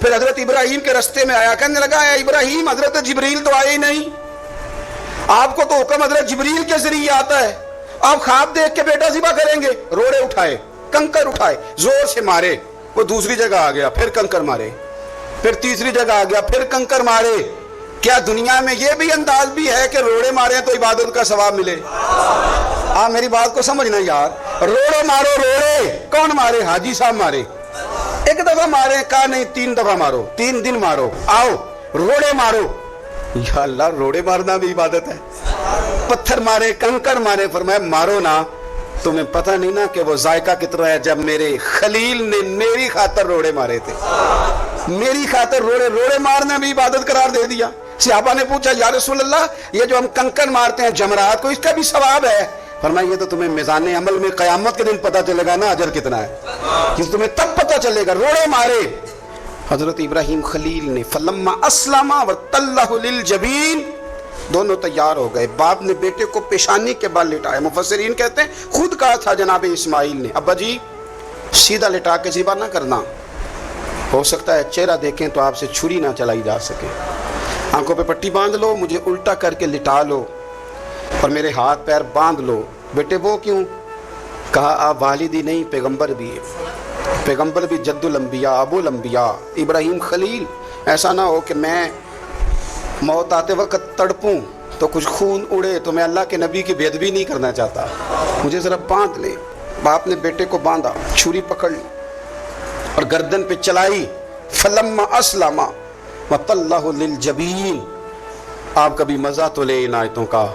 پھر حضرت ابراہیم کے رستے میں آیا، کہنے لگا اے ابراہیم حضرت جبریل تو آئے ہی نہیں، آپ کو تو حکم حضرت جبریل کے ذریعے آتا ہے، آپ خواب دیکھ کے بیٹا ذبح کریں گے؟ روڑے اٹھائے، کنکر اٹھائے، زور سے مارے، وہ دوسری جگہ آ گیا، پھر کنکر مارے، پھر تیسری جگہ آ گیا، پھر کنکر مارے۔ کیا دنیا میں یہ بھی انداز بھی ہے کہ روڑے مارے تو عبادت کا ثواب ملے؟ آپ میری بات کو سمجھنا یار، روڑے مارو، روڑے کون مارے؟ حاجی صاحب مارے، ایک دفعہ مارے، کہا نہیں 3 دفعہ مارو، 3 دن مارو، آؤ روڑے مارو۔ یا اللہ، روڑے مارنا بھی عبادت ہے؟ پتھر مارے، کنکر مارے، فرمایا مارو نا، تمہیں پتہ نہیں نا کہ وہ ذائقہ کتنا ہے جب میرے خلیل نے میری خاطر روڑے مارے تھے، میری خاطر روڑے مارنا بھی عبادت قرار دے دیا۔ صحابہ نے پوچھا یا رسول اللہ، یہ جو ہم کنکر مارتے ہیں جمرات کو، اس کا بھی ثواب ہے؟ فرمایا یہ تو تمہیں میزان عمل میں قیامت کے دن پتہ چلے گا نا اجر کتنا ہے، یہ تمہیں تب پتہ چلے گا۔ روڑے مارے حضرت ابراہیم خلیل نے، فلما اسلم وتلہ للجبین، دونوں تیار ہو گئے، باپ نے بیٹے کو پیشانی کے بال لٹایا۔ مفسرین کہتے ہیں خود کہا تھا جناب اسماعیل نے، ابا جی سیدھا لٹا کے ذبح نہ کرنا، ہو سکتا ہے چہرہ دیکھیں تو آپ سے چھری نہ چلائی جا سکے، آنکھوں پہ پٹی باندھ لو، مجھے الٹا کر کے لٹا لو اور میرے ہاتھ پیر باندھ لو۔ بیٹے وہ کیوں؟ کہا آپ والد ہی نہیں پیغمبر بھی ہے، پیغمبر بھی جد الانبیاء ابو الانبیاء ابراہیم خلیل، ایسا نہ ہو کہ میں موت آتے وقت تڑپوں تو کچھ خون اڑے، تو میں اللہ کے نبی کی بے ادبی نہیں کرنا چاہتا، مجھے ذرا باندھ لے۔ باپ نے بیٹے کو باندھا، چھری پکڑ لی اور گردن پہ چلائی، فلما اسلم وتلہ للجبین۔ آپ کبھی مزہ تو لے ان آیتوں کا۔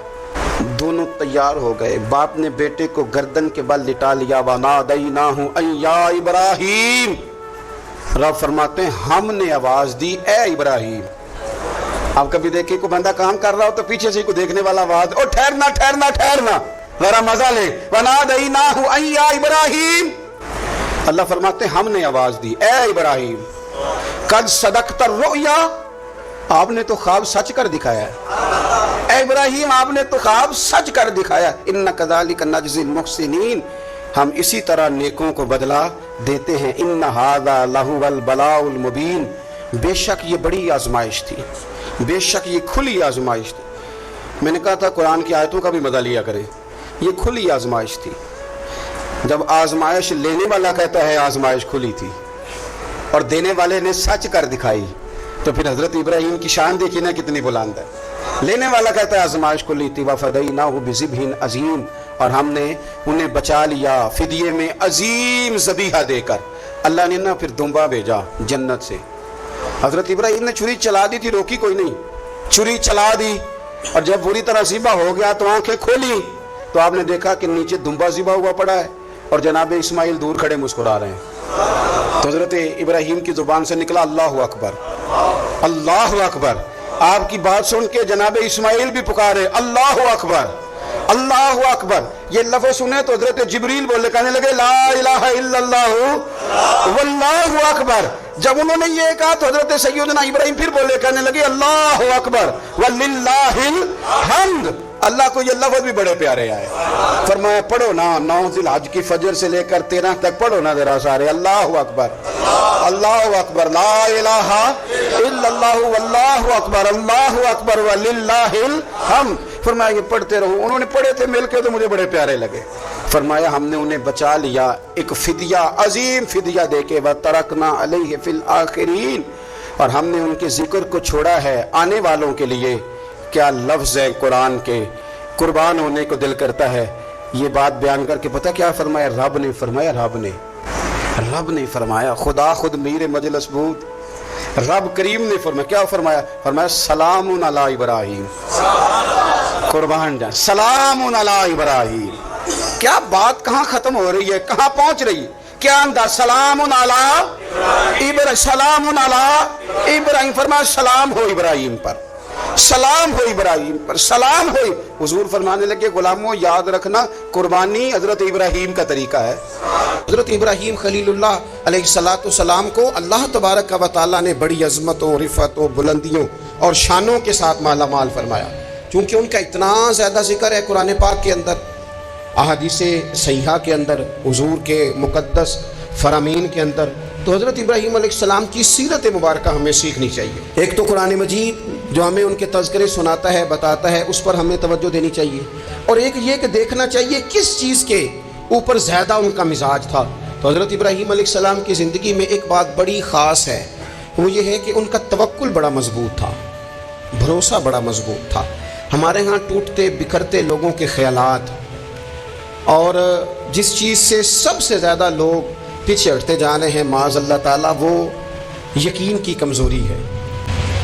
دونوں تیار ہو گئے، باپ نے بیٹے کو گردن کے بل لٹا لیا، وَنَادَيْنَاهُ أَن يَا إِبْرَاهِيمُ، رب فرماتے ہیں ہم نے آواز دی اے ابراہیم۔ آپ کبھی دیکھیں کوئی بندہ کام کر رہا ہو تو پیچھے سے کوئی دیکھنے والا آواز، او ٹھہرنا ٹھہرنا ٹھہرنا، ذرا مزہ لے، وَنَادَيْنَاهُ أَن يَا إِبْرَاهِيمُ، اللہ فرماتے ہیں ہم نے آواز دی اے ابراہیم، قد صدقت الرؤیا، آپ نے تو خواب سچ کر دکھایا ہے، اے ابراہیم آپ نے تو خواب سچ کر دکھایا، اِنَّ كَذَلِكَ نَجْزِي الْمُحْسِنِينَ، ہم اسی طرح نیکوں کو بدلہ دیتے ہیں، اِنَّ هَذَا لَهُوَ الْبَلَاءُ الْمُبِينُ، بے شک یہ بڑی آزمائش تھی، بے شک یہ کھلی آزمائش تھی۔ میں نے کہا تھا قرآن کی آیتوں کا بھی مزہ لیا کریں، یہ کھلی آزمائش تھی۔ جب آزمائش لینے والا کہتا ہے آزمائش کھلی تھی اور دینے والے نے سچ کر دکھائی، تو پھر حضرت ابراہیم کی شان دیکھیے نا کتنی بلند ہے۔ لینے والا کہتا ہے آزمائش کھلی تھی، وَفَدَيْنَاهُ بِذِبْحٍ عَظِيمٍ، اور ہم نے انہیں بچا لیا فدیے میں عظیم ذبیحہ دے کر۔ اللہ نے نا پھر دمبا بھیجا جنت سے۔ حضرت ابراہیم نے چھری چلا دی تھی، روکی کوئی نہیں، چھری چلا دی، اور جب پوری طرح ذبح ہو گیا تو آنکھیں کھولی تو آپ نے دیکھا کہ نیچے دمبا ذبح ہوا پڑا ہے اور جناب اسماعیل دور کھڑے مسکرا رہے ہیں۔ تو حضرت ابراہیم کی زبان سے نکلا اللہ اکبر، اللہ اکبر۔ آپ کی بات سن کے جناب اسماعیل بھی پکارے اللہ اکبر، اللہ اکبر۔ یہ لفظ سنے تو حضرت جبریل بولے، کہنے لگے لا الہ الا اللہ واللہ اکبر۔ جب انہوں نے یہ کہا تو حضرت سیدنا ابراہیم پھر بولے، کہنے لگے اللہ اکبر وللہ الحمد۔ اللہ کو یہ لفظ بھی بڑے پیارے آئے، فرمایا پڑھو نا 9 ذی الحج کی فجر سے لے کر 13 تک پڑھو نا ذرا سارے، اللہ اکبر اللہ اکبر، لا الہ الا اللہ واللہ اکبر، اللہ اکبر وللہ الحمد۔ فرمایا یہ پڑھتے رہو۔ انہوں نے پڑھے تھے مل کے تو مجھے بڑے پیارے لگے۔ فرمایا ہم نے انہیں بچا لیا ایک فدیہ، عظیم فدیہ دے کے، وَتَرَكْنَا عَلَيْهِ فِي الْآخِرِينَ، اور ہم نے ان کے ذکر کو چھوڑا ہے آنے والوں کے لیے۔ کیا لفظ ہے قرآن کے، قربان ہونے کو دل کرتا ہے۔ یہ بات بیان کر کے پتہ کیا فرمایا؟ رب نے فرمایا، رب نے فرمایا، خدا خود میر مجلس بود، رب کریم نے فرمایا، کیا فرمایا؟ فرمایا سلام علی ابراہیم، قربان جان، سلام علی ابراہیم۔ کیا بات کہاں ختم ہو رہی ہے، کہاں پہنچ رہی ہے؟ کیا انداز؟ سلام علی ابراہیم، سلام علی ابراہیم، فرمایا سلام ہو ابراہیم پر، سلام ہو ابراہیم پر، سلام ہو۔ حضور فرمانے لگے غلاموں یاد رکھنا قربانی حضرت ابراہیم کا طریقہ ہے۔ حضرت ابراہیم خلیل اللہ علیہ السلام کو اللہ تبارک و تعالیٰ نے بڑی عظمتوں، رفعتوں، بلندیوں اور شانوں کے ساتھ مالا مال فرمایا، چونکہ ان کا اتنا زیادہ ذکر ہے قرآن پاک کے اندر، احادیث صحیحہ کے اندر، حضور کے مقدس فرامین کے اندر، تو تو حضرت ابراہیم علیہ السلام کی سیرت مبارکہ ہمیں سیکھنی چاہیے. ایک تو قرآن مجید جو ہمیں ان کے تذکرے سناتا ہے، بتاتا ہے، اس پر ہمیں توجہ دینی چاہیے. اور ایک یہ کہ دیکھنا چاہیے کس چیز کے اوپر زیادہ ان کا مزاج تھا. تو حضرت ابراہیم علیہ السلام کی زندگی میں ایک بات بڑی خاص ہے، وہ یہ ہے کہ ان کا توکل بڑا مضبوط تھا، بھروسہ بڑا مضبوط تھا. ہمارے ہاں ٹوٹتے بکھرتے لوگوں کے خیالات، اور جس چیز سے سب سے زیادہ لوگ پیچھے ہٹتے جا رہے ہیں معاذ اللہ تعالیٰ، وہ یقین کی کمزوری ہے،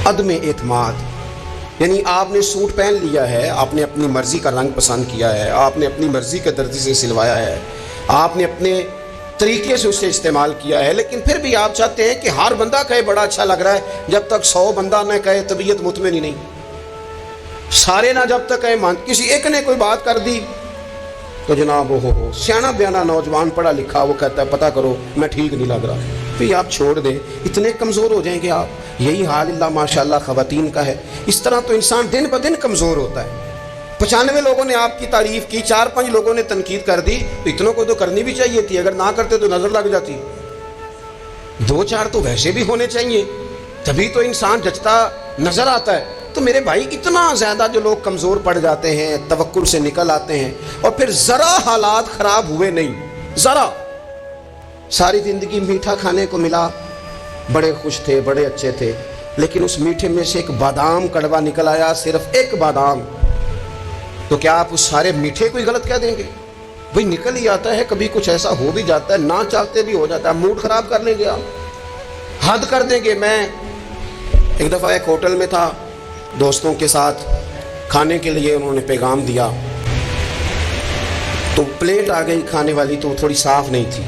عدم اعتماد. یعنی آپ نے سوٹ پہن لیا ہے، آپ نے اپنی مرضی کا رنگ پسند کیا ہے، آپ نے اپنی مرضی کے درزی سے سلوایا ہے، آپ نے اپنے طریقے سے اسے استعمال کیا ہے، لیکن پھر بھی آپ چاہتے ہیں کہ ہر بندہ کہے بڑا اچھا لگ رہا ہے. جب تک 100 بندہ نہ کہے طبیعت مطمئن ہی نہیں. سارے نہ جب تک کہے کسی ایک نے کوئی بات کر دی تو جناب ہو سیانا بیانا نوجوان پڑھا لکھا وہ کہتا ہے پتہ کرو میں ٹھیک نہیں لگ رہا. پھر آپ چھوڑ دیں، اتنے کمزور ہو جائیں گے آپ. یہی حال اللہ ماشاءاللہ خواتین کا ہے. اس طرح تو انسان دن بدن کمزور ہوتا ہے. 95 لوگوں نے آپ کی تعریف کی، 4-5 لوگوں نے تنقید کر دی، تو اتنوں کو تو کرنی بھی چاہیے تھی. اگر نہ کرتے تو نظر لگ جاتی. 2-4 تو ویسے بھی ہونے چاہیے، تبھی تو انسان جچتا نظر آتا ہے. تو میرے بھائی اتنا زیادہ جو لوگ کمزور پڑ جاتے ہیں، توکل سے نکل آتے ہیں، اور پھر ذرا حالات خراب ہوئے نہیں، ذرا ساری زندگی میٹھا کھانے کو ملا، بڑے خوش تھے، بڑے اچھے تھے، لیکن اس میٹھے میں سے ایک بادام کڑوا نکل آیا، صرف ایک بادام، تو کیا آپ اس سارے میٹھے کو ہی غلط کہہ دیں گے؟ بھئی نکل ہی آتا ہے، کبھی کچھ ایسا ہو بھی جاتا ہے، نہ چاہتے بھی ہو جاتا ہے. موڈ خراب کر لیں گے، آپ حد کر دیں گے. میں ایک دفعہ ایک ہوٹل میں تھا، دوستوں کے ساتھ کھانے کے لیے انہوں نے پیغام دیا، تو پلیٹ آ گئی کھانے والی، تو وہ تھوڑی صاف نہیں تھی.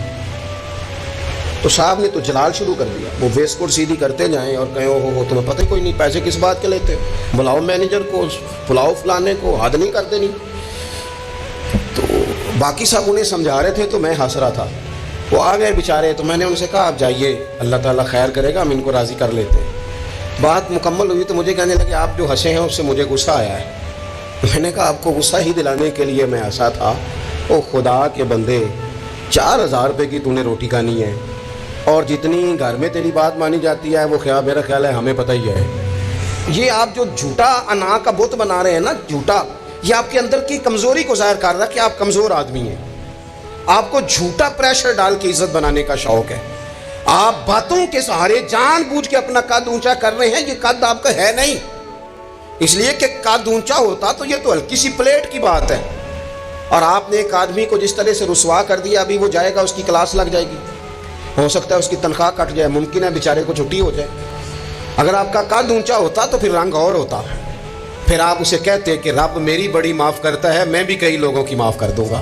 تو صاحب نے تو جلال شروع کر دیا. وہ ویسٹ کوٹ سیدھی کرتے جائیں اور کہیں ہو تمہیں پتہ ہی کوئی نہیں، پیسے کس بات کے لیتے ہو، بلاؤ مینیجر کو، بلاؤ فلانے کو، حد نہیں کرتے نہیں. تو باقی سب انہیں سمجھا رہے تھے تو میں ہنس رہا تھا. وہ آ گئے بیچارے، تو میں نے ان سے کہا آپ جائیے، اللہ تعالیٰ خیر کرے گا، ہم ان کو راضی کر لیتے ہیں. بات مکمل ہوئی تو مجھے کہنے لگے آپ جو ہنسے ہیں اس سے مجھے غصہ آیا ہے. میں نے کہا آپ کو غصہ ہی دلانے کے لیے میں ہنسا تھا. او خدا کے بندے، 4000 روپے کی تو نے روٹی کھانی ہے، اور جتنی گھر میں تیری بات مانی جاتی ہے وہ میرا خیال ہے ہمیں پتہ ہی ہے. یہ آپ جو جھوٹا انا کا بت بنا رہے ہیں نا، جھوٹا، یہ آپ کے اندر کی کمزوری کو ظاہر کر رہا ہے کہ آپ کمزور آدمی ہیں. آپ کو جھوٹا پریشر ڈال کے عزت بنانے کا شوق ہے. آپ باتوں کے سہارے جان بوجھ کے اپنا قد اونچا کر رہے ہیں. یہ قد آپ کا ہے نہیں، اس لیے کہ قد اونچا ہوتا تو یہ تو ہلکی سی پلیٹ کی بات ہے. اور آپ نے ایک آدمی کو جس طرح سے رسوا کر دیا، ابھی وہ جائے گا، اس کی کلاس لگ جائے گی، ہو سکتا ہے اس کی تنخواہ کٹ جائے، ممکن ہے بیچارے کو چھٹی ہو جائے. اگر آپ کا قد اونچا ہوتا تو پھر رنگ اور ہوتا، پھر آپ اسے کہتے کہ رب میری بڑی معاف کرتا ہے، میں بھی کئی لوگوں کی معاف کر دوں گا.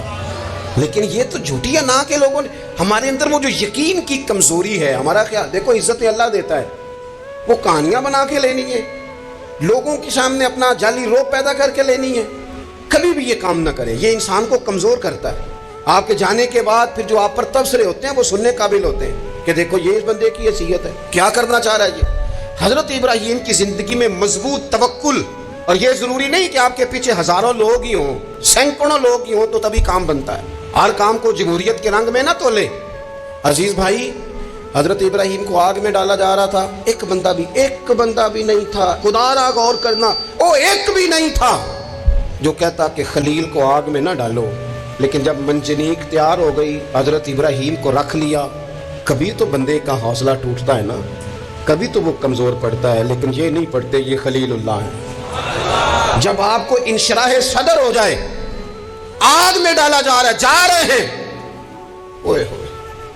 لیکن یہ تو جھوٹی انا کے لوگوں نے، ہمارے اندر وہ جو یقین کی کمزوری ہے. ہمارا خیال دیکھو عزت اللہ دیتا ہے، وہ کہانیاں بنا کے لینی ہے، لوگوں کے سامنے اپنا جعلی روپ پیدا کر کے لینی ہے. کبھی بھی یہ کام نہ کریں، یہ انسان کو کمزور کرتا ہے. آپ کے جانے کے بعد پھر جو آپ پر تبصرے ہوتے ہیں وہ سننے قابل ہوتے ہیں کہ دیکھو یہ اس بندے کی حیثیت ہے، کیا کرنا چاہ رہا ہے یہ. حضرت ابراہیم کی زندگی میں مضبوط توکل، اور یہ ضروری نہیں کہ آپ کے پیچھے ہزاروں لوگ ہی ہوں، سینکڑوں لوگ ہی ہوں تو تبھی کام بنتا ہے. ہر کام کو جمہوریت کے رنگ میں نہ تولے. عزیز بھائی، حضرت ابراہیم کو آگ میں ڈالا جا رہا تھا، ایک بندہ بھی نہیں تھا. خدا را غور کرنا، وہ ایک بھی نہیں تھا جو کہتا کہ خلیل کو آگ میں نہ ڈالو. لیکن جب منجنیق تیار ہو گئی، حضرت ابراہیم کو رکھ لیا. کبھی تو بندے کا حوصلہ ٹوٹتا ہے نا، کبھی تو وہ کمزور پڑتا ہے، لیکن یہ نہیں پڑتے یہ خلیل اللہ ہے. جب آپ کو انشراح صدر ہو جائے، آگ میں ڈالا جا رہا ہے، جا رہے ہیں، اوئے ہوئے،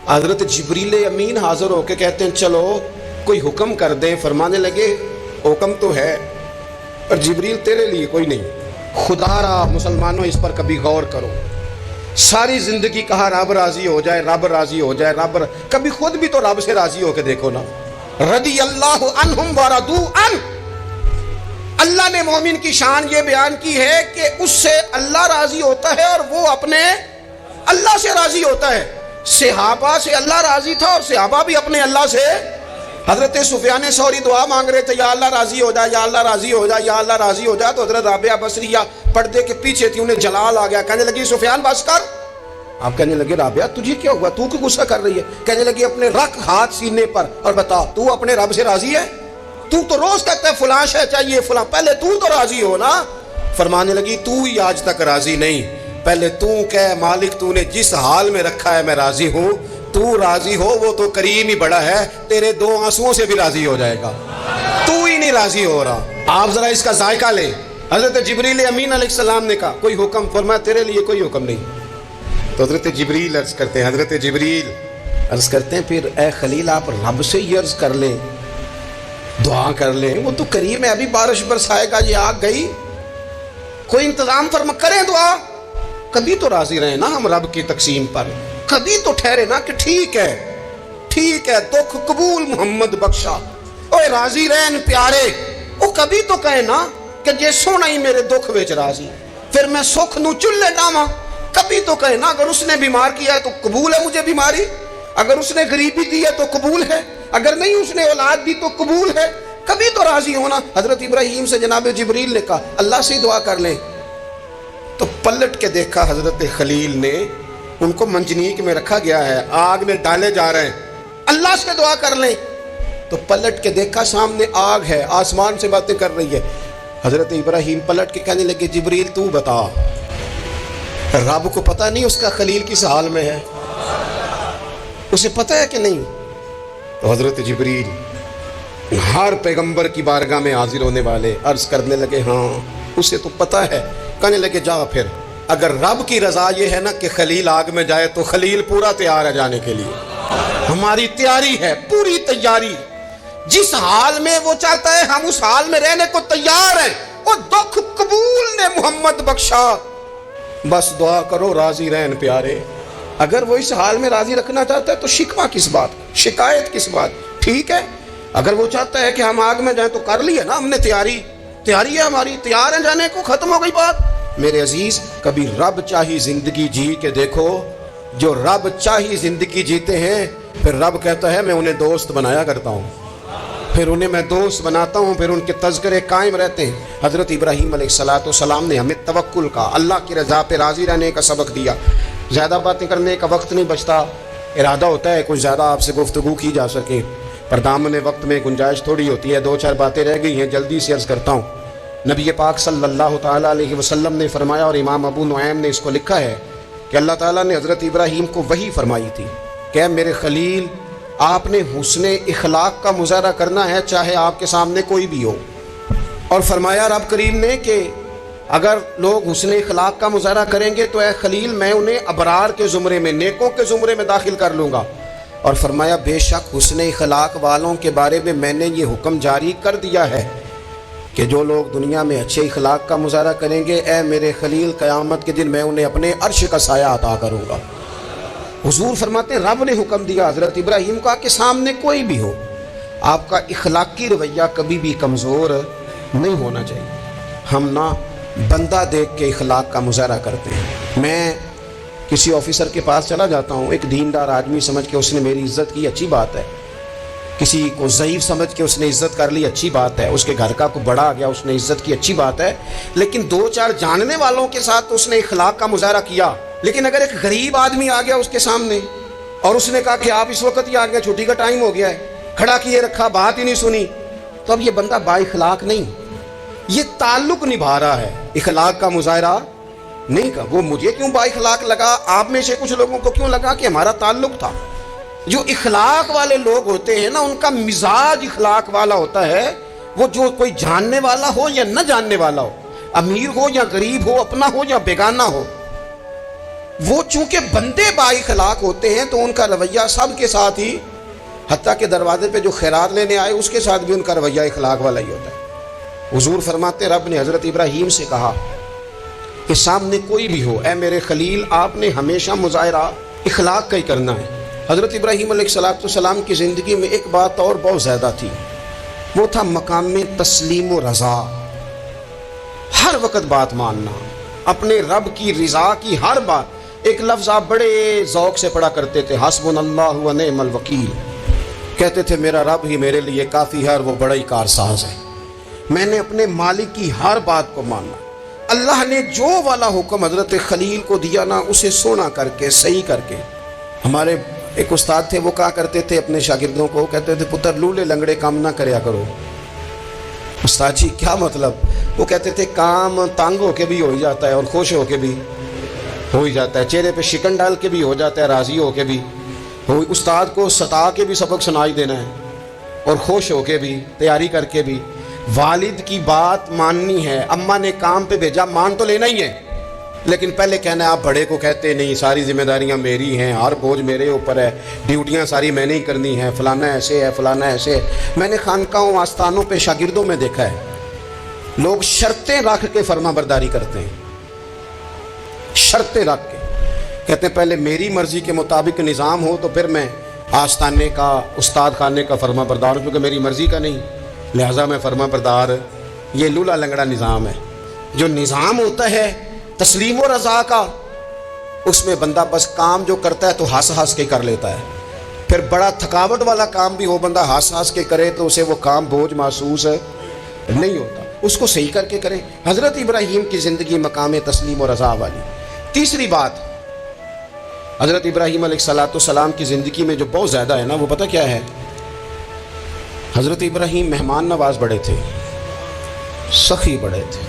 حضرت جبریل امین حاضر ہو کے کہتے ہیں چلو کوئی حکم کر دیں. فرمانے لگے حکم تو ہے پر جبریل تیرے لیے کوئی نہیں. خدا را مسلمانوں اس پر کبھی غور کرو. ساری زندگی کہا رب راضی ہو جائے، رب راضی ہو جائے، کبھی خود بھی تو رب سے راضی ہو کے دیکھو نا. رضی اللہ عنہم ورضوا عنہ. اللہ نے مومن کی شان یہ بیان کی ہے کہ اس سے اللہ راضی ہوتا ہے اور وہ اپنے اللہ سے راضی ہوتا ہے. صحابہ سے اللہ راضی تھا اور صحابہ بھی اپنے اللہ سے. حضرت سفیان ثوری دعا مانگ رہے تھے، یا اللہ راضی ہو جائے، یا اللہ راضی ہو جائے، یا اللہ راضی ہو جائے. تو حضرت رابعہ بصریہ پردے کے پیچھے تھی، انہیں جلال آ گیا، کہنے لگی سفیان بس کر، آپ کہنے لگے رابعہ تجھے کیا ہوا, تو کیوں غصہ کر رہی ہے؟ کہنے لگی اپنے رکھ ہاتھ سینے پر اور بتا تو اپنے رب سے راضی ہے؟ تو روز کہتا ہے فلاں شے چاہیے فلاں, پہلے تو راضی ہو نا. فرمانے لگی تو ہی آج تک راضی نہیں, پہلے تو کہہ مالک تو نے جس حال میں رکھا ہے میں راضی ہوں, تو راضی ہو, وہ تو کریم ہی بڑا ہے, تیرے 2 آنسوؤں سے بھی راضی ہو جائے گا, تو ہی نہیں راضی ہو رہا. آپ ذرا اس کا ذائقہ لیں. حضرت جبریل امین علیہ السلام نے کہا کوئی حکم؟ فرمایا تیرے لیے کوئی حکم نہیں. تو حضرت جبریل عرض کرتے ہیں, حضرت جبریل عرض کرتے ہیں پھر اے خلیل آپ رب سے ہی عرض کر لیں, دعا کر لیں, وہ تو کریم ہے, ابھی بارش برسائے گا, یہ آگ گئی, کوئی انتظام فرما کریں دعا. کبھی تو راضی رہے نا ہم رب کی تقسیم پر, کبھی تو ٹھہرے نا کہ ٹھیک ہے دکھ قبول محمد بخشا, اوے راضی رہن پیارے, وہ کبھی تو کہے نا کہ جے سونا ہی میرے دکھ وچ راضی, پھر میں سکھ نو چلے ڈاواں. کبھی تو کہے نا اگر اس نے بیمار کیا ہے تو قبول ہے مجھے بیماری, اگر اس نے غریبی دی ہے تو قبول ہے, اگر نہیں اس نے اولاد دی تو قبول ہے. کبھی تو راضی ہونا. حضرت ابراہیم سے جناب جبریل نے کہا اللہ سے دعا کر لیں. تو پلٹ کے دیکھا حضرت خلیل نے, ان کو منجنیق میں رکھا گیا ہے, آگ میں ڈالے جا رہے ہیں, اللہ سے دعا کر لیں. تو پلٹ کے دیکھا سامنے آگ ہے, آسمان سے باتیں کر رہی ہے. حضرت ابراہیم پلٹ کے کہنے لگے جبریل تو بتا, رب کو پتہ نہیں اس کا خلیل کس حال میں ہے, اسے پتہ ہے کہ نہیں؟ تو حضرت جبریل ہر پیغمبر کی بارگاہ میں حاضر ہونے والے عرض کرنے لگے ہاں اسے تو پتہ ہے. کہنے لگے جا پھر, اگر رب کی رضا یہ ہے نا کہ خلیل آگ میں جائے تو خلیل پورا تیار ہے جانے کے لیے, ہماری تیاری ہے, پوری تیاری, جس حال میں وہ چاہتا ہے ہم اس حال میں رہنے کو تیار ہیں. وہ دکھ قبول نے محمد بخشا, بس دعا کرو راضی رہن پیارے. اگر وہ اس حال میں راضی رکھنا چاہتا ہے تو شکوہ کس بات, شکایت کس بات؟ ٹھیک ہے, اگر وہ چاہتا ہے کہ ہم آگ میں جائیں تو کر لیے نا ہم نے تیاری ہے ہماری, تیار ہے جانے کو, ختم ہو گئی بات. میرے عزیز کبھی رب چاہی زندگی جی کے دیکھو, جو رب چاہی زندگی جیتے ہیں پھر رب کہتا ہے میں انہیں دوست بنایا کرتا ہوں, پھر انہیں میں دوست بناتا ہوں, پھر ان کے تذکرے قائم رہتے ہیں. حضرت ابراہیم علیہ السلام نے ہمیں توکل کا, اللہ کی رضا پہ راضی رہنے کا سبق دیا. زیادہ باتیں کرنے کا وقت نہیں بچتا, ارادہ ہوتا ہے کچھ زیادہ آپ سے گفتگو کی جا سکے, پر دامن وقت میں گنجائش تھوڑی ہوتی ہے. 2-4 باتیں رہ گئی ہیں, جلدی سے عرض کرتا ہوں. نبی پاک صلی اللہ تعالیٰ علیہ وسلم نے فرمایا, اور امام ابو نعیم نے اس کو لکھا ہے کہ اللہ تعالیٰ نے حضرت ابراہیم کو وحی فرمائی تھی کہ میرے خلیل آپ نے حسن اخلاق کا مظاہرہ کرنا ہے چاہے آپ کے سامنے کوئی بھی ہو. اور فرمایا رب کریم نے کہ اگر لوگ حسن اخلاق کا مظاہرہ کریں گے تو اے خلیل میں انہیں ابرار کے زمرے میں, نیکوں کے زمرے میں داخل کر لوں گا. اور فرمایا بے شک حسن اخلاق والوں کے بارے میں نے یہ حکم جاری کر دیا ہے کہ جو لوگ دنیا میں اچھے اخلاق کا مظاہرہ کریں گے اے میرے خلیل قیامت کے دن میں انہیں اپنے عرش کا سایہ عطا کروں گا. حضور فرماتے ہیں رب نے حکم دیا حضرت ابراہیم کا کہ سامنے کوئی بھی ہو آپ کا اخلاقی رویہ کبھی بھی کمزور نہیں ہونا چاہیے. ہم نہ بندہ دیکھ کے اخلاق کا مظاہرہ کرتے ہیں. میں کسی آفیسر کے پاس چلا جاتا ہوں, ایک دیندار آدمی سمجھ کے اس نے میری عزت کی, اچھی بات ہے. کسی کو ضعیف سمجھ کے اس نے عزت کر لی, اچھی بات ہے. اس کے گھر کا کوئی بڑا آ گیا اس نے عزت کی, اچھی بات ہے. لیکن 2-4 جاننے والوں کے ساتھ اس نے اخلاق کا مظاہرہ کیا. لیکن اگر ایک غریب آدمی آ گیا اس کے سامنے اور اس نے کہا کہ آپ اس وقت ہی آ گئے, چھٹی کا ٹائم ہو گیا ہے, کھڑا کیے رکھا, بات ہی نہیں سنی, تو اب یہ بندہ با اخلاق نہیں, یہ تعلق نبھا رہا ہے, اخلاق کا مظاہرہ نہیں کا. وہ مجھے کیوں با اخلاق لگا, آپ میں سے کچھ لوگوں کو کیوں لگا کہ ہمارا تعلق تھا. جو اخلاق والے لوگ ہوتے ہیں نا ان کا مزاج اخلاق والا ہوتا ہے. وہ جو کوئی جاننے والا ہو یا نہ جاننے والا ہو, امیر ہو یا غریب ہو, اپنا ہو یا بیگانہ ہو, وہ چونکہ بندے با اخلاق ہوتے ہیں تو ان کا رویہ سب کے ساتھ ہی, حتیٰ کہ دروازے پہ جو خیرات لینے آئے اس کے ساتھ بھی ان کا رویہ اخلاق والا ہی ہوتا ہے. حضور فرماتے رب نے حضرت ابراہیم سے کہا کہ سامنے کوئی بھی ہو اے میرے خلیل آپ نے ہمیشہ مظاہرہ اخلاق کا ہی کرنا ہے. حضرت ابراہیم علیہ السلام کی زندگی میں ایک بات اور بہت زیادہ تھی, وہ تھا مقام تسلیم و رضا. ہر وقت بات ماننا, اپنے رب کی رضا کی ہر بات. ایک لفظ آپ بڑے ذوق سے پڑھا کرتے تھے, حسبنا اللہ و نعم الوکیل. کہتے تھے میرا رب ہی میرے لیے کافی ہے اور وہ بڑا ہی کارساز ہے. میں نے اپنے مالک کی ہر بات کو ماننا, اللہ نے جو والا حکم حضرت خلیل کو دیا نا، اسے سونا کر کے صحیح کر کے. ہمارے ایک استاد تھے، وہ کہا کرتے تھے اپنے شاگردوں کو، کہتے تھے پتر لولے لنگڑے کام نہ کریا کرو. استاد جی کیا مطلب؟ وہ کہتے تھے کام تانگ ہو کے بھی ہو ہی جاتا ہے اور خوش ہو کے بھی ہو ہی جاتا ہے، چہرے پہ شکن ڈال کے بھی ہو جاتا ہے، راضی ہو کے بھی ہو. استاد کو ستا کے بھی سبق سنائی دینا ہے اور خوش ہو کے بھی، تیاری کر کے بھی. والد کی بات ماننی ہے، اماں نے کام پہ بھیجا، مان تو لینا ہی ہے، لیکن پہلے کہنا ہے آپ بڑے کو کہتے نہیں، ساری ذمہ داریاں میری ہیں، ہر بوجھ میرے اوپر ہے، ڈیوٹیاں ساری میں نے ہی کرنی ہیں، فلانا ایسے ہے، فلانا ایسے ہے. میں نے خانقاہوں آستانوں پہ شاگردوں میں دیکھا ہے لوگ شرطیں رکھ کے فرما برداری کرتے ہیں، شرطیں رکھ کے کہتے ہیں پہلے میری مرضی کے مطابق نظام ہو تو پھر میں آستانے کا، استاد خانے کا فرما بردار ہوں، کیونکہ میری مرضی کا نہیں لہٰذا میں فرما بردار. یہ لولا لنگڑا نظام ہے. جو نظام ہوتا ہے تسلیم و رضا کا، اس میں بندہ بس کام جو کرتا ہے تو ہنس ہنس کے کر لیتا ہے. پھر بڑا تھکاوٹ والا کام بھی ہو، بندہ ہنس ہنس کے کرے تو اسے وہ کام بوجھ محسوس نہیں ہوتا. اس کو صحیح کر کے کریں. حضرت ابراہیم کی زندگی مقام تسلیم و رضا والی. تیسری بات، حضرت ابراہیم علیہ السلام کی زندگی میں جو بہت زیادہ ہے نا، وہ پتہ کیا ہے؟ حضرت ابراہیم مہمان نواز بڑے تھے، سخی بڑے تھے.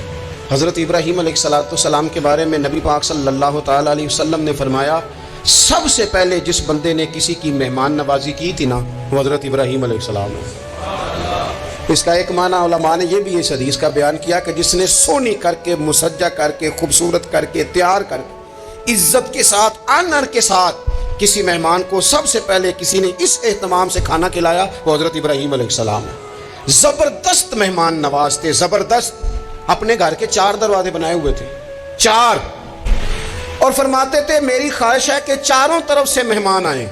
حضرت ابراہیم علیہ السلام کے بارے میں نبی پاک صلی اللہ تعالیٰ علیہ وسلم نے فرمایا سب سے پہلے جس بندے نے کسی کی مہمان نوازی کی تھی نا، وہ حضرت ابراہیم علیہ السلام ہے. اس کا ایک معنی علماء نے یہ بھی اس حدیث کا بیان کیا کہ جس نے سونی کر کے، مسجع کر کے، خوبصورت کر کے، تیار کر کے، عزت کے ساتھ، آنر کے ساتھ کسی مہمان کو سب سے پہلے کسی نے اس اہتمام سے کھانا کھلایا، وہ حضرت ابراہیم علیہ السلام ہے. زبردست مہمان نواز تھے، زبردست. اپنے گھر کے 4 دروازے بنائے ہوئے تھے، 4، اور فرماتے تھے میری خواہش ہے کہ چاروں طرف سے مہمان آئیں،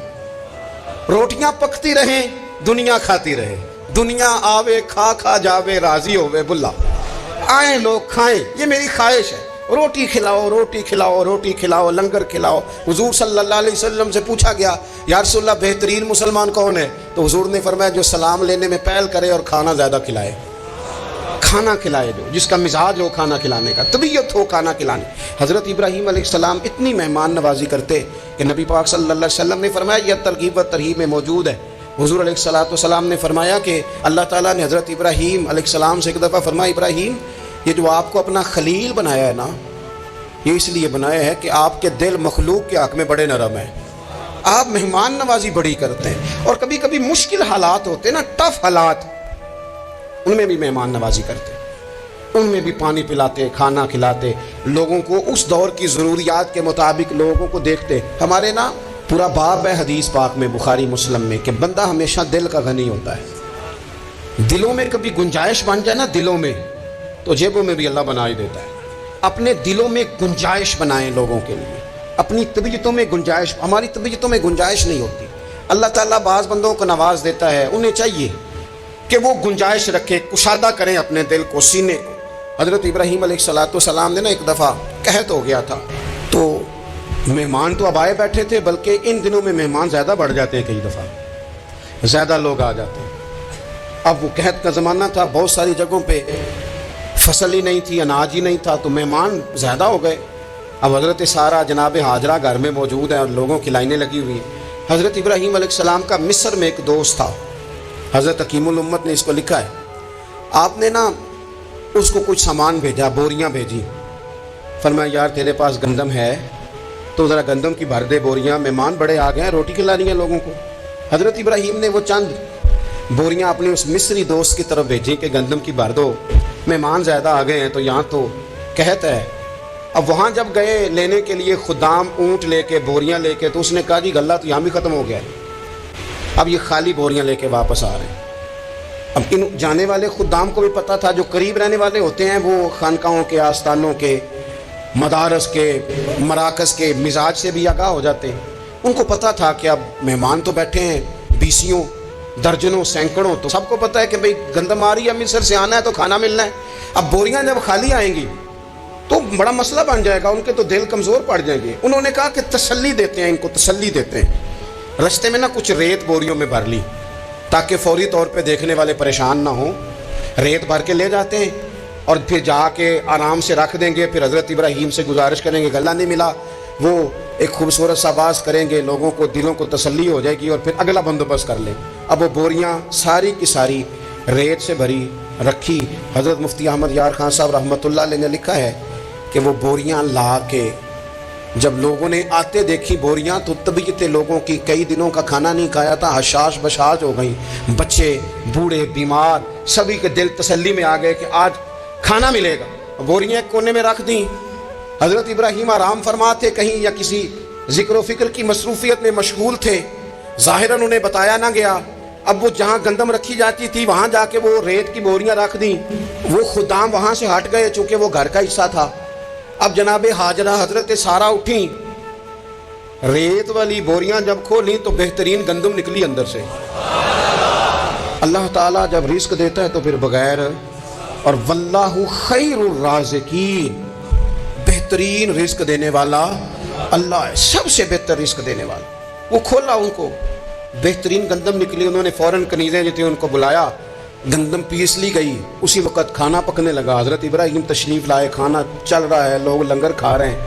روٹیاں پکتی رہیں، دنیا کھاتی رہے، دنیا آوے کھا کھا جاوے، راضی ہوئے بلا، آئیں لوگ کھائیں، یہ میری خواہش ہے. روٹی کھلاؤ، روٹی کھلاؤ، روٹی کھلاؤ، لنگر کھلاؤ. حضور صلی اللہ علیہ وسلم سے پوچھا گیا یا رسول اللہ بہترین مسلمان کون ہے؟ تو حضور نے فرمایا جو سلام لینے میں پہل کرے اور کھانا زیادہ کھلائے. کھانا کھلائے، جو جس کا مزاج ہو کھانا کھلانے کا، طبیعت ہو کھانا کھلانے. حضرت ابراہیم علیہ السلام اتنی مہمان نوازی کرتے کہ نبی پاک صلی اللہ علیہ وسلم نے فرمایا یہ ترغیب و ترہیب میں موجود ہے. حضور علیہ السلام نے فرمایا کہ اللہ تعالیٰ نے حضرت ابراہیم علیہ السلام سے ایک دفعہ فرمایا ابراہیم یہ جو آپ کو اپنا خلیل بنایا ہے نا، یہ اس لیے بنایا ہے کہ آپ کے دل مخلوق کے حق میں بڑے نرم ہیں، آپ مہمان نوازی بڑی کرتے ہیں، اور کبھی کبھی مشکل حالات ہوتے ہیں نا، ٹف حالات، ان میں بھی مہمان نوازی کرتے، ان میں بھی پانی پلاتے، کھانا کھلاتے، لوگوں کو اس دور کی ضروریات کے مطابق لوگوں کو دیکھتے. ہمارے نا پورا باب ہے حدیث پاک میں، بخاری مسلم میں، کہ بندہ ہمیشہ دل کا غنی ہوتا ہے. دلوں میں کبھی گنجائش بن جائے نا، دلوں میں، تو جیبوں میں بھی اللہ بنا ہی دیتا ہے. اپنے دلوں میں گنجائش بنائیں لوگوں کے لیے، اپنی طبیعتوں میں گنجائش. ہماری طبیعتوں میں گنجائش نہیں ہوتی. اللہ تعالیٰ بعض بندوں کو نواز دیتا ہے، انہیں چاہیے کہ وہ گنجائش رکھے، کشادہ کریں اپنے دل کو، سینے کو. حضرت ابراہیم علیہ السلام نے نا ایک دفعہ قحط ہو گیا تھا، تو مہمان تو اب آئے بیٹھے تھے، بلکہ ان دنوں میں مہمان زیادہ بڑھ جاتے ہیں، کئی دفعہ زیادہ لوگ آ جاتے ہیں. اب وہ قحط کا زمانہ تھا، بہت ساری جگہوں پہ فصل ہی نہیں تھی، اناج ہی نہیں تھا، تو مہمان زیادہ ہو گئے. اب حضرت سارہ جناب ہاجرہ گھر میں موجود ہیں اور لوگوں کی لائنیں لگی ہوئی ہیں. حضرت ابراہیم علیہ السلام کا مصر میں ایک دوست تھا، حضرت حکیم الامت نے اس کو لکھا ہے. آپ نے نا اس کو کچھ سامان بھیجا، بوریاں بھیجی. فرمایا یار تیرے پاس گندم ہے تو ذرا گندم کی بھر دے بوریاں، مہمان بڑے آ گئے ہیں، روٹی کھلانی ہے لوگوں کو. حضرت ابراہیم نے وہ چند بوریاں اپنے اس مصری دوست کی طرف بھیجی کہ گندم کی بھر دو، مہمان زیادہ آ گئے ہیں تو یہاں تو قحط ہے. اب وہاں جب گئے لینے کے لیے خدام اونٹ لے کے، بوریاں لے کے، تو اس نے کہا جی غلہ تو یہاں بھی ختم ہو گیا ہے، اب یہ خالی بوریاں لے کے واپس آ رہے ہیں. اب ان جانے والے خدام کو بھی پتہ تھا، جو قریب رہنے والے ہوتے ہیں وہ خانقاہوں کے، آستانوں کے، مدارس کے، مراکز کے مزاج سے بھی آگاہ ہو جاتے ہیں. ان کو پتہ تھا کہ اب مہمان تو بیٹھے ہیں بیسیوں، درجنوں، سینکڑوں، تو سب کو پتہ ہے کہ بھئی گندم آ رہی ہے، مصر سے آنا ہے تو کھانا ملنا ہے. اب بوریاں جب خالی آئیں گی تو بڑا مسئلہ بن جائے گا، ان کے تو دل کمزور پڑ جائیں گے. انہوں نے کہا کہ تسلی دیتے ہیں، ان کو تسلی دیتے ہیں. رستے میں نا کچھ ریت بوریوں میں بھر لی تاکہ فوری طور پہ دیکھنے والے پریشان نہ ہوں. ریت بھر کے لے جاتے ہیں اور پھر جا کے آرام سے رکھ دیں گے. پھر حضرت ابراہیم سے گزارش کریں گے غلہ نہیں ملا, وہ ایک خوبصورت سا آواز کریں گے, لوگوں کو دلوں کو تسلی ہو جائے گی, اور پھر اگلا بندوبست کر لیں. اب وہ بوریاں ساری کی ساری ریت سے بھری رکھی. حضرت مفتی احمد یار خان صاحب رحمۃ اللہ علیہ نے لکھا ہے کہ وہ بوریاں لا کے جب لوگوں نے آتے دیکھی بوریاں, تو طبیعت لوگوں کی کئی دنوں کا کھانا نہیں کھایا تھا حشاش بشاش ہو گئی. بچے بوڑھے بیمار سبھی کے دل تسلی میں آ گئے کہ آج کھانا ملے گا. بوریاں ایک کونے میں رکھ دیں. حضرت ابراہیم آرام فرما تھے کہیں یا کسی ذکر و فکر کی مصروفیت میں مشغول تھے, ظاہراً انہیں بتایا نہ گیا. اب وہ جہاں گندم رکھی جاتی تھی وہاں جا کے وہ ریت کی بوریاں رکھ دیں. وہ خدام وہاں سے ہٹ گئے چونکہ وہ گھر کا حصہ تھا. اب جناب ہاجرہ حضرت سارا اٹھیں, ریت والی بوریاں جب کھولیں تو بہترین گندم نکلی اندر سے. اللہ تعالیٰ جب رزق دیتا ہے تو پھر بغیر, اور واللہ خیر الرازقین, بہترین رزق دینے والا اللہ ہے, سب سے بہتر رزق دینے والا. وہ کھولا ان کو, بہترین گندم نکلی. انہوں نے فوراً کنیزیں جو تھیں ان کو بلایا, گندم پیس لی گئی. اسی وقت کھانا پکنے لگا. حضرت ابراہیم تشریف لائے, کھانا چل رہا ہے, لوگ لنگر کھا رہے ہیں.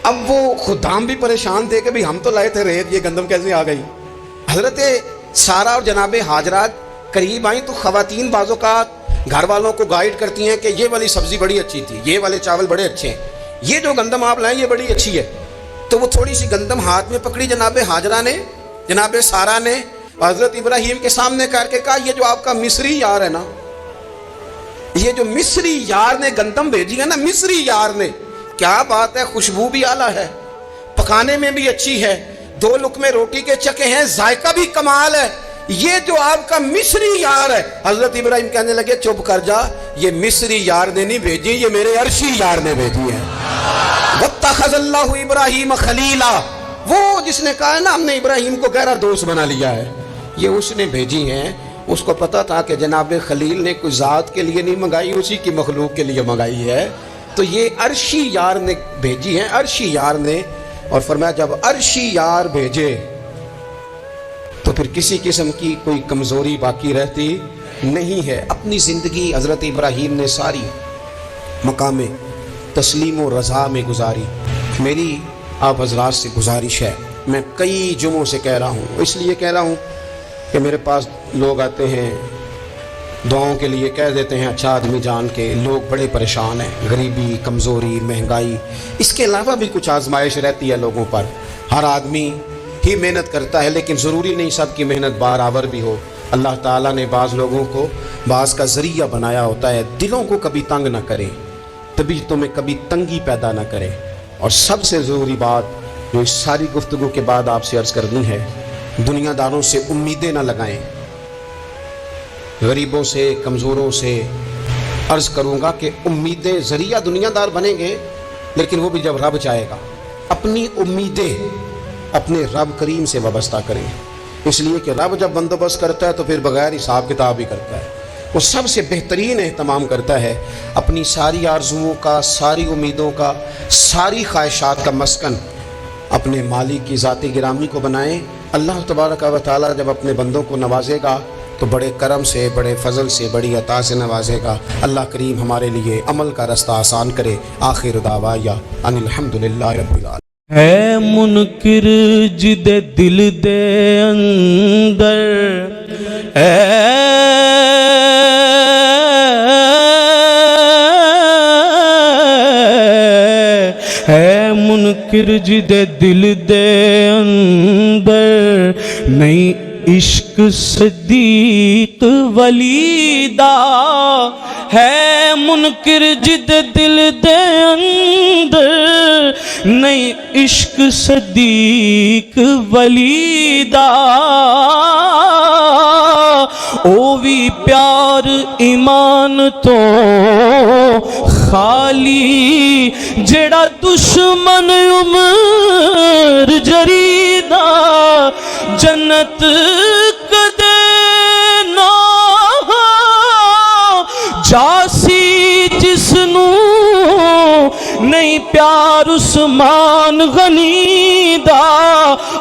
اب وہ خدام بھی پریشان تھے کہ بھئی ہم تو لائے تھے ریت, یہ گندم کیسے آ گئی. حضرت سارا اور جناب ہاجرہ قریب آئیں تو خواتین بعض اوقات گھر والوں کو گائیڈ کرتی ہیں کہ یہ والی سبزی بڑی اچھی تھی, یہ والے چاول بڑے اچھے ہیں, یہ جو گندم آپ لائیں یہ بڑی اچھی ہے. تو وہ تھوڑی سی گندم ہاتھ میں پکڑی جناب ہاجرہ نے, جناب سارا نے, حضرت ابراہیم کے سامنے کر کے کہا یہ جو آپ کا مصری یار ہے نا, یہ جو مصری یار نے گندم بھیجی ہے نا, مصری یار نے, کیا بات ہے, خوشبو بھی اعلیٰ ہے, پکانے میں بھی اچھی ہے, 2 لقمے روٹی کے چکے ہیں, ذائقہ بھی کمال ہے, یہ جو آپ کا مصری یار ہے. حضرت ابراہیم کہنے لگے چپ کر جا, یہ مصری یار نے نہیں بھیجی, یہ میرے عرشی یار نے بھیجی ہے. واتخذ اللہ ابراہیم خلیلا, وہ جس نے کہا ہے نا ہم نے ابراہیم کو گہرا دوست بنا لیا ہے, یہ اس نے بھیجی ہیں. اس کو پتا تھا کہ جناب خلیل نے کوئی ذات کے لیے نہیں منگائی, اسی کی مخلوق کے لیے منگائی ہے, تو یہ عرشی یار نے بھیجی ہیں, عرشی یار نے. اور فرمایا جب عرشی یار بھیجے تو پھر کسی قسم کی کوئی کمزوری باقی رہتی نہیں ہے. اپنی زندگی حضرت ابراہیم نے ساری مقام تسلیم و رضا میں گزاری. میری آپ حضرات سے گزارش ہے, میں کئی جمعوں سے کہہ رہا ہوں, اس لیے کہہ رہا ہوں کہ میرے پاس لوگ آتے ہیں دعاؤں کے لیے, کہہ دیتے ہیں اچھا آدمی جان کے, لوگ بڑے پریشان ہیں, غریبی, کمزوری, مہنگائی, اس کے علاوہ بھی کچھ آزمائش رہتی ہے لوگوں پر. ہر آدمی ہی محنت کرتا ہے لیکن ضروری نہیں سب کی محنت برابر بھی ہو. اللہ تعالیٰ نے بعض لوگوں کو بعض کا ذریعہ بنایا ہوتا ہے. دلوں کو کبھی تنگ نہ کریں, طبیعتوں میں کبھی تنگی پیدا نہ کریں. اور سب سے ضروری بات جو اس ساری گفتگو کے بعد آپ سے عرض کرنی ہے, دنیا داروں سے امیدیں نہ لگائیں. غریبوں سے, کمزوروں سے عرض کروں گا کہ امیدیں, ذریعہ دنیا دار بنیں گے لیکن وہ بھی جب رب چاہے گا. اپنی امیدیں اپنے رب کریم سے وابستہ کریں, اس لیے کہ رب جب بندوبست کرتا ہے تو پھر بغیر حساب کتاب ہی کرتا ہے. وہ سب سے بہترین اہتمام کرتا ہے. اپنی ساری آرزوؤں کا, ساری امیدوں کا, ساری خواہشات کا مسکن اپنے مالک کی ذات گرامی کو بنائیں. اللہ تبارک و تعالیٰ جب اپنے بندوں کو نوازے گا تو بڑے کرم سے, بڑے فضل سے, بڑی عطا سے نوازے گا. اللہ کریم ہمارے لیے عمل کا رستہ آسان کرے. آخر دعوایا ان الحمدللہ رب العالمین. ہے منکر جد دل دے اندر, ہے منکر جد دل دے اندر, نہیں عشق صدیق ولی دا, ہے منکر جد دل دے اندر, نہیں عشق صدیق ولی دا. او بھی پیار ایمان تو خالی, جڑا دشمن عمر جریدا, جنت کدے نہ جاسی جسنو نہیں پیار عثمان غنی دا.